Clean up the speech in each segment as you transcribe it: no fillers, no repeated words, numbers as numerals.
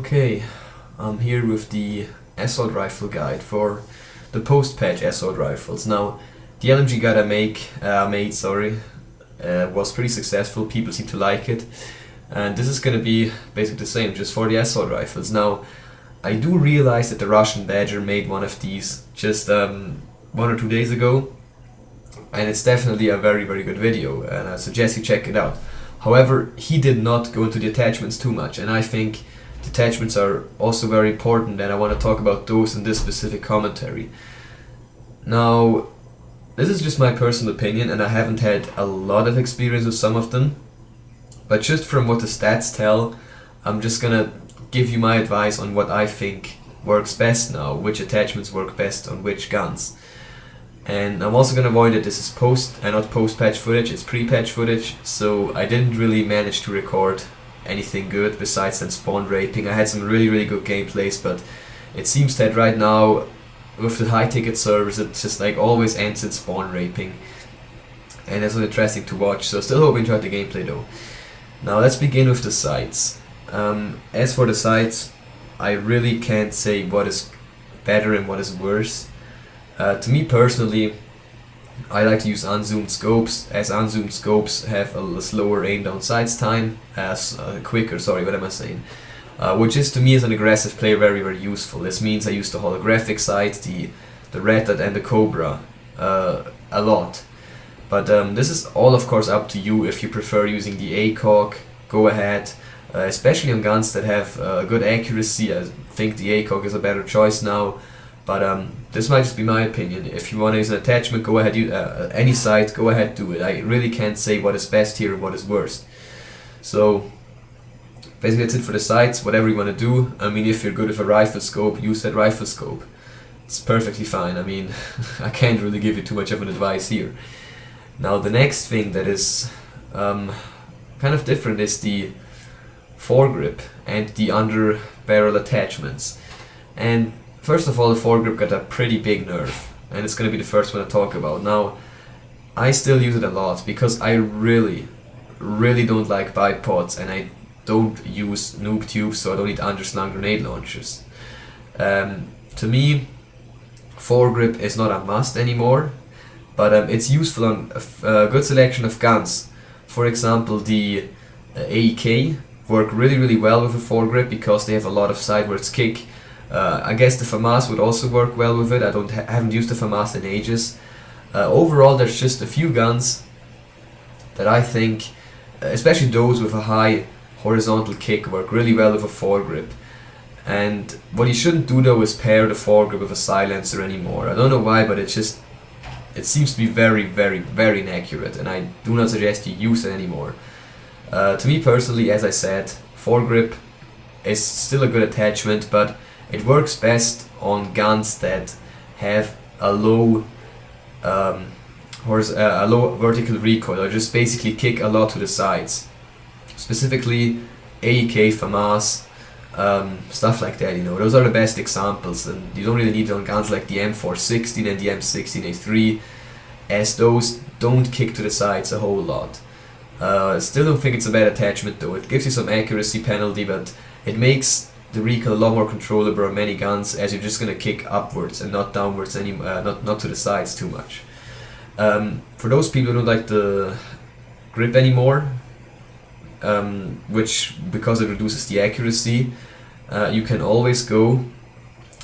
Okay, I'm here with the assault rifle guide for the post-patch assault rifles. Now, the LMG guide I made, was pretty successful. People seem to like it, and this is gonna be basically the same, just for the assault rifles. Now, I do realize that the Russian Badger made one of these just 1 or 2 days ago, and it's definitely a very good video, and I suggest you check it out. However, he did not go into the attachments too much, and I think the attachments are also very important, and I want to talk about those in this specific commentary. Now, this is just my personal opinion, and I haven't had a lot of experience with some of them, but just from what the stats tell, I'm just gonna give you my advice on what I think works best now, which attachments work best on which guns. And I'm also gonna avoid that this is not post-patch footage, it's pre-patch footage, so I didn't really manage to record anything good besides than spawn raping. I had some really good gameplays, but it seems that right now with the high ticket servers it just like always ends in spawn raping, and that's not interesting to watch, so still hope you enjoyed the gameplay though. Now let's begin with the sights. As for the sights, I really can't say what is better and what is worse. To me personally, I like to use unzoomed scopes, as unzoomed scopes have a slower aim down sights time, which is to me as an aggressive player very useful. This means I use the holographic sights, the Red Dot and the Cobra a lot. But this is all of course up to you. If you prefer using the ACOG, go ahead, especially on guns that have good accuracy. I think the ACOG is a better choice now. But this might just be my opinion. If you want to use an attachment, go ahead, any sight, go ahead, do it. I really can't say what is best here and what is worst. So basically that's it for the sights, whatever you want to do. I mean, if you're good with a rifle scope, use that rifle scope. It's perfectly fine. I mean, I can't really give you too much of an advice here. Now the next thing that is kind of different is the foregrip and the under barrel attachments. And first of all, the foregrip got a pretty big nerf, and it's going to be the first one to talk about. Now, I still use it a lot because I really don't like bipods, and I don't use noob tubes, so I don't need underslung grenade launchers. To me, foregrip is not a must anymore, but it's useful on a good selection of guns. For example, the AEK work really well with a foregrip because they have a lot of sidewards kick. I guess the FAMAS would also work well with it. I haven't used the FAMAS in ages. Overall, there's just a few guns that I think, especially those with a high horizontal kick, work really well with a foregrip. And what you shouldn't do though is pair the foregrip with a silencer anymore. I don't know why, but it seems to be very inaccurate, and I do not suggest you use it anymore. To me personally, as I said, foregrip is still a good attachment, but it works best on guns that have a low vertical recoil, or just basically kick a lot to the sides. Specifically AEK, FAMAS, stuff like that, you know. Those are the best examples, and you don't really need it on guns like the M416 and the M16A3, as those don't kick to the sides a whole lot. Still don't think it's a bad attachment though. It gives you some accuracy penalty, but it makes the recoil a lot more controllable on many guns, as you're just gonna kick upwards and not downwards not to the sides too much. For those people who don't like the grip anymore, which because it reduces the accuracy, you can always go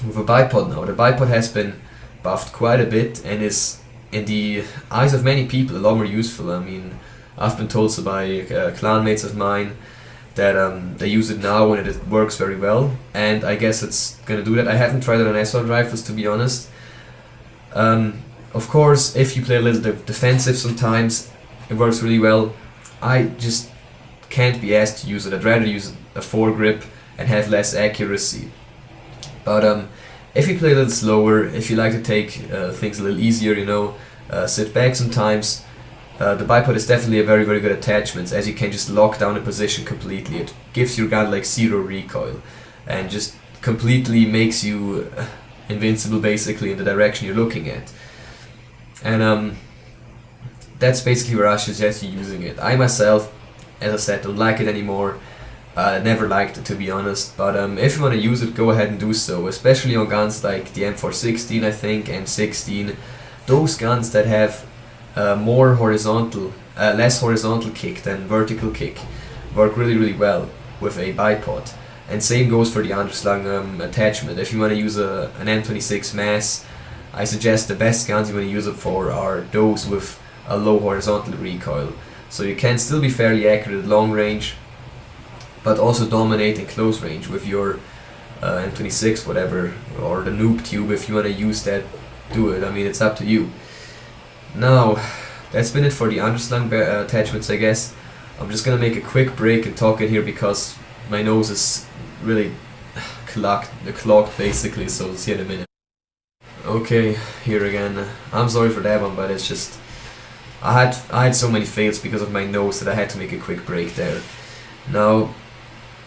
with a bipod now. The bipod has been buffed quite a bit and is, in the eyes of many people, a lot more useful. I mean, I've been told so by clanmates of mine that they use it now and it works very well, and I guess it's gonna do that. I haven't tried it on assault rifles, to be honest. Of course, if you play a little defensive sometimes, it works really well. I just can't be asked to use it. I'd rather use a foregrip and have less accuracy. But if you play a little slower, if you like to take things a little easier, you know, sit back sometimes, the bipod is definitely a very good attachment, as you can just lock down a position completely. It gives your gun like zero recoil and just completely makes you invincible basically in the direction you're looking at. And that's basically where I suggest you using it. I myself, as I said, don't like it anymore. I never liked it, to be honest, but if you want to use it, go ahead and do so, especially on guns like the M416, I think, M16, those guns that have more horizontal, less horizontal kick than vertical kick, work really well with a bipod. And same goes for the underslung attachment. If you want to use an M26 Mass, I suggest the best guns you want to use it for are those with a low horizontal recoil. So you can still be fairly accurate at long range, but also dominate in close range with your M26, whatever, or the noob tube. If you want to use that, do it. I mean, it's up to you. Now, that's been it for the underslung attachments, I guess. I'm just gonna make a quick break and talk in here because my nose is really clogged basically, so see you in a minute. Okay, here again. I'm sorry for that one, but it's just I had so many fails because of my nose that I had to make a quick break there. Now,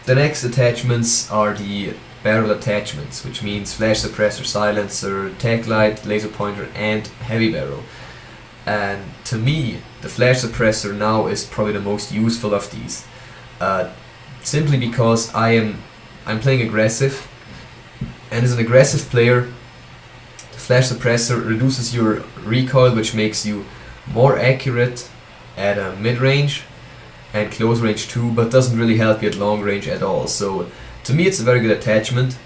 the next attachments are the barrel attachments, which means flash suppressor, silencer, tech light, laser pointer, and heavy barrel. And to me, the flash suppressor now is probably the most useful of these, simply because I'm playing aggressive, and as an aggressive player, the flash suppressor reduces your recoil, which makes you more accurate at a mid-range and close range too, but doesn't really help you at long range at all. So to me it's a very good attachment,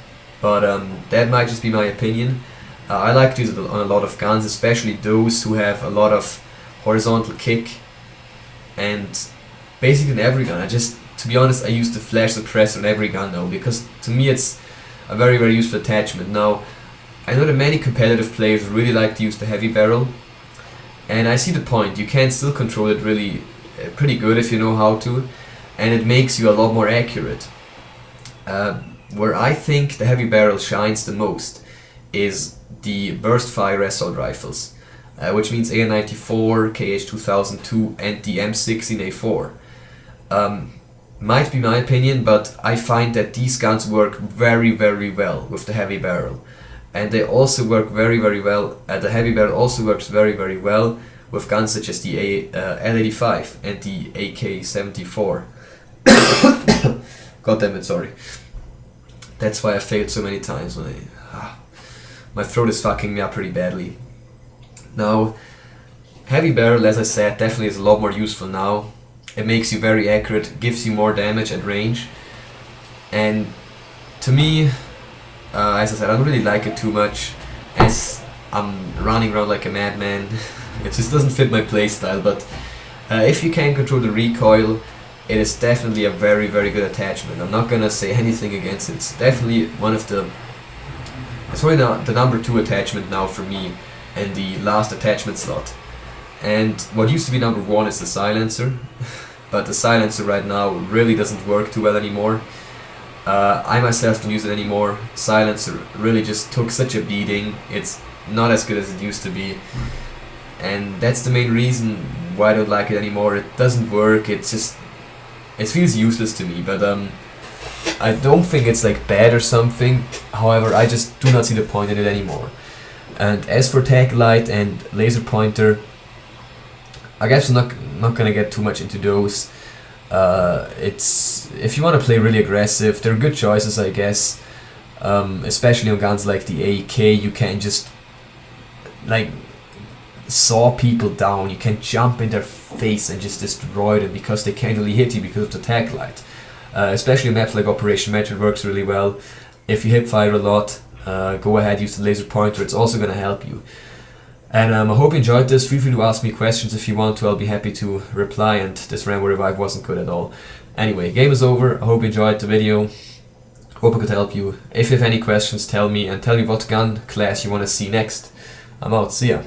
but that might just be my opinion. I like to use it on a lot of guns, especially those who have a lot of horizontal kick, and basically in every gun. To be honest, I use the flash suppressor in every gun now, because to me it's a very useful attachment. Now, I know that many competitive players really like to use the heavy barrel, and I see the point. You can still control it really pretty good if you know how to, and it makes you a lot more accurate. Where I think the heavy barrel shines the most is the burst fire assault rifles, which means AN-94, KH-2002 and the M16A4. Might be my opinion, but I find that these guns work very well with the heavy barrel. And they also work very well, the heavy barrel also works very well with guns such as the L85 and the AK-74. God damn it, sorry. That's why I failed so many times when my throat is fucking me up pretty badly. Now, heavy barrel, as I said, definitely is a lot more useful now. It makes you very accurate, gives you more damage at range, and to me, as I said, I don't really like it too much, as I'm running around like a madman. It just doesn't fit my playstyle, but if you can control the recoil, it is definitely a very good attachment. I'm not gonna say anything against it. It's definitely one of the... It's probably the number 2 attachment now for me, and the last attachment slot. And what used to be number 1 is the silencer, but the silencer right now really doesn't work too well anymore. I myself don't use it anymore. Silencer really just took such a beating. It's not as good as it used to be, and that's the main reason why I don't like it anymore. It doesn't work. It feels useless to me, but I don't think it's like bad or something. However, I just do not see the point in it anymore. And as for tech light and laser pointer, I guess I'm not gonna get too much into those. If you want to play really aggressive, they're good choices, I guess. Especially on guns like the AK, you can just like saw people down. You can jump in their face and just destroy them because they can't really hit you because of the tech light. Especially on maps like Operation Metro, it works really well. If you hip fire a lot, go ahead, use the laser pointer. It's also gonna help you. And I hope you enjoyed this. Feel free to ask me questions if you want to. I'll be happy to reply, and this Rambo Revive wasn't good at all. Anyway, game is over. I hope you enjoyed the video. Hope I could help you. If you have any questions, tell me, and tell me what gun class you want to see next. I'm out. See ya.